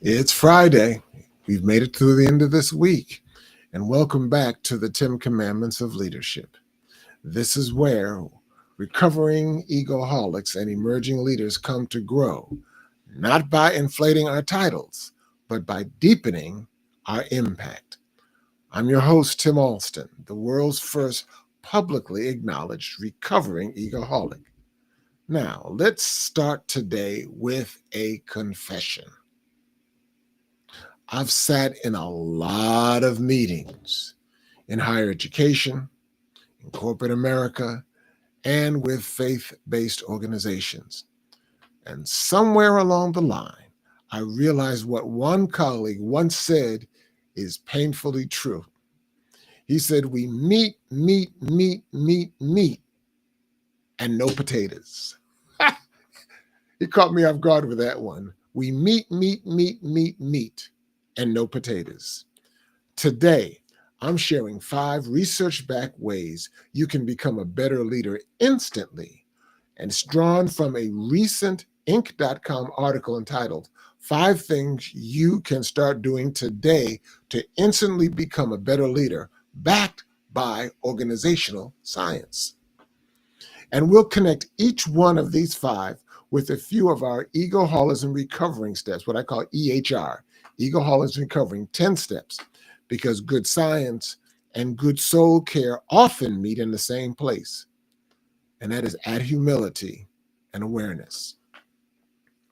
It's Friday. We've made it through the end of this week. And welcome back to the 10 Commandments of Leadership. This is where recovering egoholics and emerging leaders come to grow, not by inflating our titles, but by deepening our impact. I'm your host, Tim Alston, the world's first publicly acknowledged recovering egoholic. Now, let's start today with a confession. I've sat in a lot of meetings in higher education, in corporate America, and with faith-based organizations. And somewhere along the line, I realized what one colleague once said is painfully true. He said, we meet, and no potatoes. He caught me off guard with that one. We meet, and no potatoes. Today, I'm sharing 5 research-backed ways you can become a better leader instantly. And it's drawn from a recent Inc.com article entitled 5 Things You Can Start Doing Today to Instantly Become a Better Leader, backed by organizational science. And we'll connect each one of these 5 with a few of our egoholism recovering steps, what I call EHR, egoholism recovering 10 steps, because good science and good soul care often meet in the same place, and that is at humility and awareness.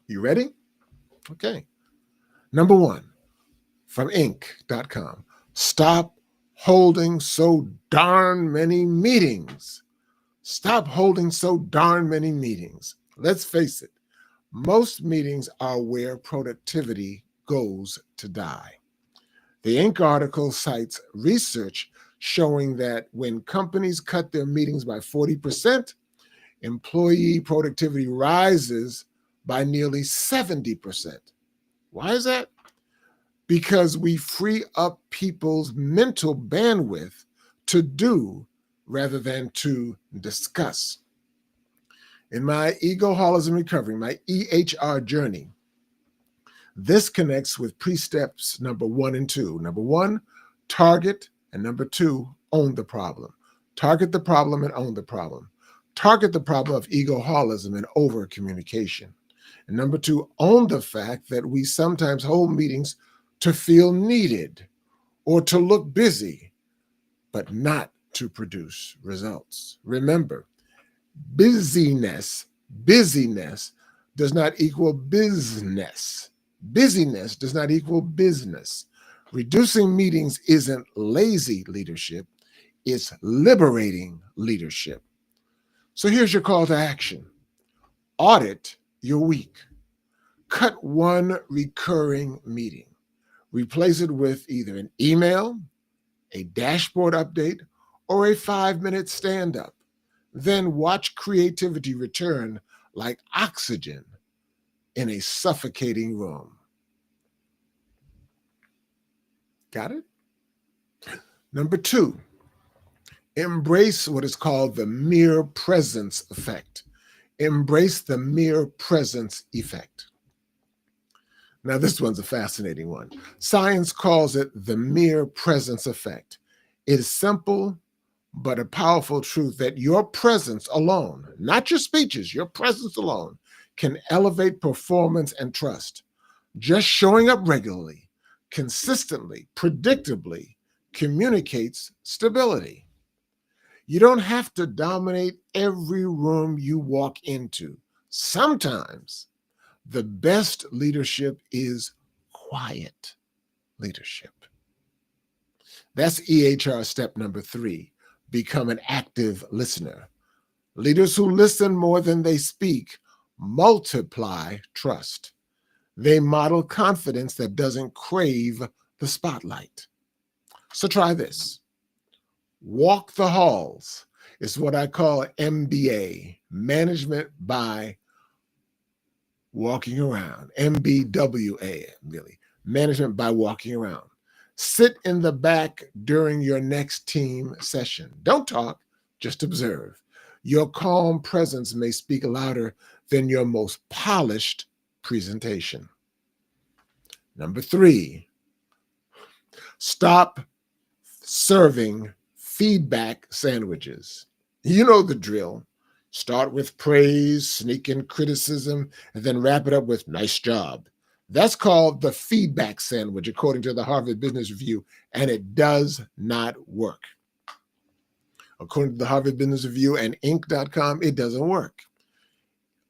You ready? Okay. Number 1, from Inc.com, stop holding so darn many meetings. Stop holding so darn many meetings. Let's face it, most meetings are where productivity goes to die. The Inc. article cites research showing that when companies cut their meetings by 40%, employee productivity rises by nearly 70%. Why is that? Because we free up people's mental bandwidth to do rather than to discuss. In my egoholism recovery, my EHR journey, this connects with pre-steps number 1 and 2. Number 1, target, and number 2, own the problem. Target the problem and own the problem. Target the problem of egoholism and over-communication. And number 2, own the fact that we sometimes hold meetings to feel needed or to look busy, but not to produce results. Remember, busyness does not equal business. Busyness does not equal business. Reducing meetings isn't lazy leadership, it's liberating leadership. So here's your call to action. Audit your week. Cut one recurring meeting. Replace it with either an email, a dashboard update, or a 5-minute stand-up. Then watch creativity return like oxygen in a suffocating room. Got it? Number 2, embrace what is called the mere presence effect. Embrace the mere presence effect. Now, this one's a fascinating one. Science calls it the mere presence effect. It is simple, but a powerful truth that your presence alone, not your speeches, your presence alone, can elevate performance and trust. Just showing up regularly, consistently, predictably communicates stability. You don't have to dominate every room you walk into. Sometimes the best leadership is quiet leadership. That's EHR step number 3. Become an active listener. Leaders who listen more than they speak multiply trust. They model confidence that doesn't crave the spotlight. So try this. Walk the halls. It's what I call MBA, management by walking around. MBWA, really, management by walking around. Sit in the back during your next team session. Don't talk, just observe. Your calm presence may speak louder than your most polished presentation. Number 3, stop serving feedback sandwiches. You know the drill. Start with praise, sneak in criticism, and then wrap it up with nice job. That's called the feedback sandwich, according to the Harvard Business Review, and it does not work. According to the Harvard Business Review and Inc.com, it doesn't work.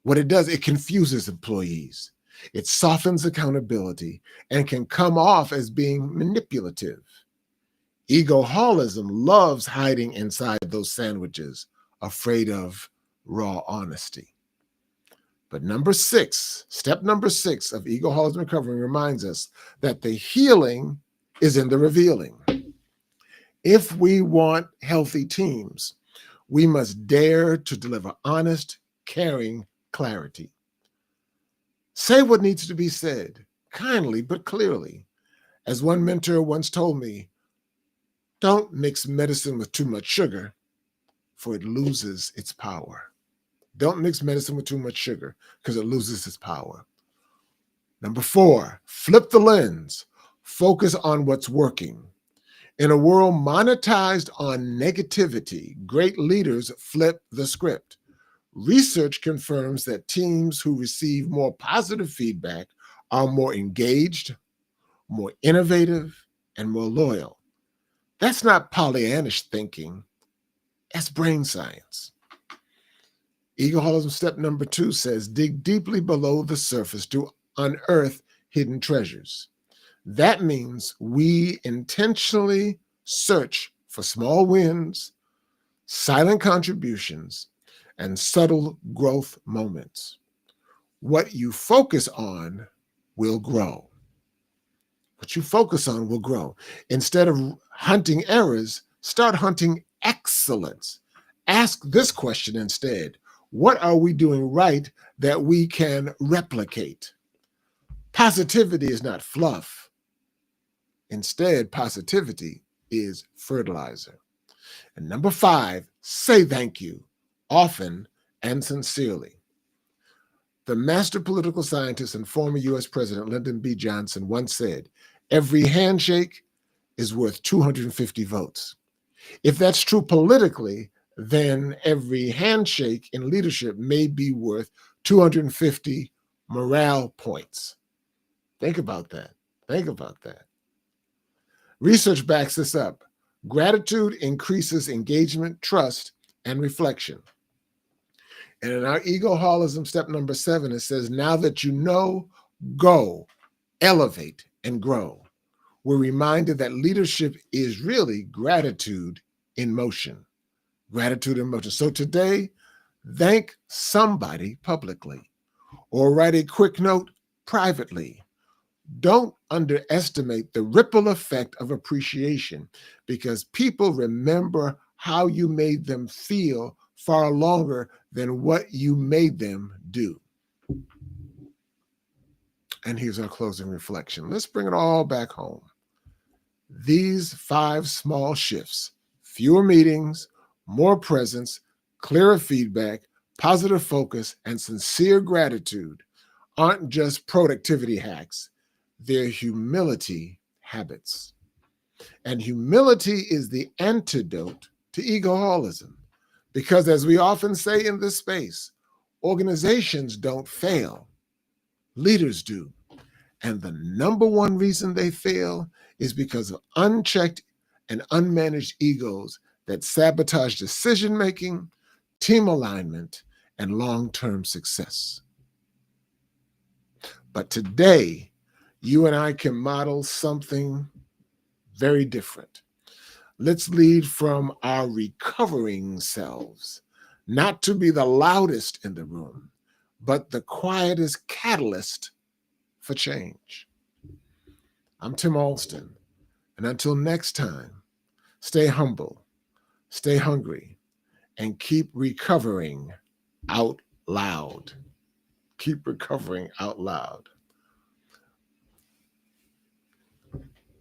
What it does, it confuses employees. It softens accountability and can come off as being manipulative. Egoholism loves hiding inside those sandwiches, afraid of raw honesty. But step number 6 of egoholism recovery reminds us that the healing is in the revealing. If we want healthy teams, we must dare to deliver honest, caring clarity. Say what needs to be said, kindly but clearly. As one mentor once told me, don't mix medicine with too much sugar, for it loses its power. Don't mix medicine with too much sugar, because it loses its power. Number 4, flip the lens. Focus on what's working. In a world monetized on negativity, great leaders flip the script. Research confirms that teams who receive more positive feedback are more engaged, more innovative, and more loyal. That's not Pollyannish thinking. That's brain science. Egoholism step number 2 says, dig deeply below the surface to unearth hidden treasures. That means we intentionally search for small wins, silent contributions, and subtle growth moments. What you focus on will grow. What you focus on will grow. Instead of hunting errors, start hunting excellence. Ask this question instead. What are we doing right that we can replicate? Positivity is not fluff. Instead, positivity is fertilizer. And number 5, say thank you, often and sincerely. The master political scientist and former U.S. President Lyndon B. Johnson once said, every handshake is worth 250 votes. If that's true politically, then every handshake in leadership may be worth 250 morale points. Think about that. Think about that. Research backs this up. Gratitude increases engagement, trust, and reflection. And in our egoholism step number 7, it says, now that you know, go, elevate, and grow. We're reminded that leadership is really gratitude in motion. Gratitude in motion. So today, thank somebody publicly or write a quick note privately. Don't underestimate the ripple effect of appreciation, because people remember how you made them feel far longer than what you made them do. And here's our closing reflection. Let's bring it all back home. These 5 small shifts, fewer meetings, more presence, clearer feedback, positive focus, and sincere gratitude, aren't just productivity hacks. They're humility habits. And humility is the antidote to egoholism. Because as we often say in this space, organizations don't fail, leaders do. And the number one reason they fail is because of unchecked and unmanaged egos that sabotage decision-making, team alignment, and long-term success. But today, you and I can model something very different. Let's lead from our recovering selves, not to be the loudest in the room, but the quietest catalyst for change. I'm Tim Alston, and until next time, stay humble, stay hungry, and keep recovering out loud. Keep recovering out loud.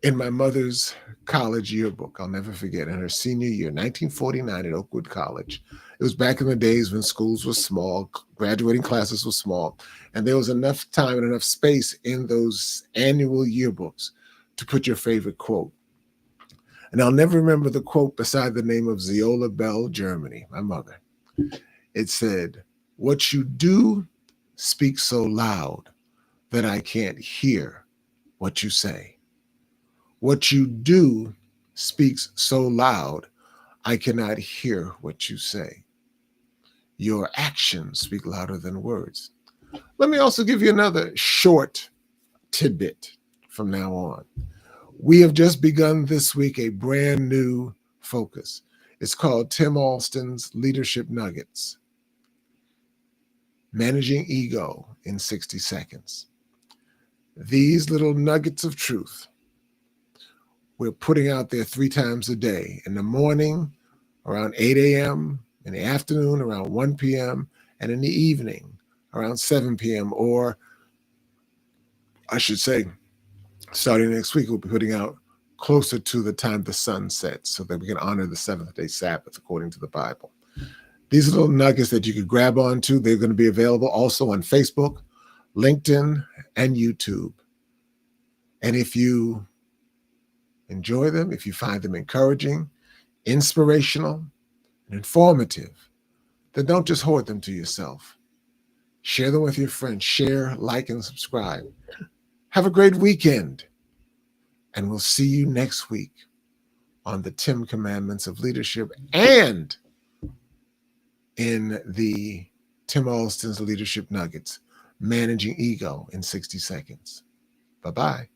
In my mother's college yearbook, I'll never forget, in her senior year, 1949 at Oakwood College. It was back in the days when schools were small, graduating classes were small, and there was enough time and enough space in those annual yearbooks to put your favorite quote. And I'll never remember the quote beside the name of Zeola Bell, Germany, my mother. It said, "What you do speaks so loud that I can't hear what you say. What you do speaks so loud I cannot hear what you say. Your actions speak louder than words." Let me also give you another short tidbit from now on. We have just begun this week a brand new focus. It's called Tim Alston's Leadership Nuggets, Managing Ego in 60 Seconds. These little nuggets of truth we're putting out there 3 times a day, in the morning around 8 a.m., in the afternoon around 1 p.m., and in the evening around 7 p.m., or I should say, starting next week, we'll be putting out closer to the time the sun sets so that we can honor the seventh-day Sabbath according to the Bible. These little nuggets that you could grab onto, they're going to be available also on Facebook, LinkedIn, and YouTube. And if you enjoy them, if you find them encouraging, inspirational, and informative, then don't just hoard them to yourself. Share them with your friends. Share, like, and subscribe. Have a great weekend. And we'll see you next week on the 10 Commandments of Leadership and in the Tim Alston's Leadership Nuggets, Managing Ego in 60 Seconds. Bye-bye.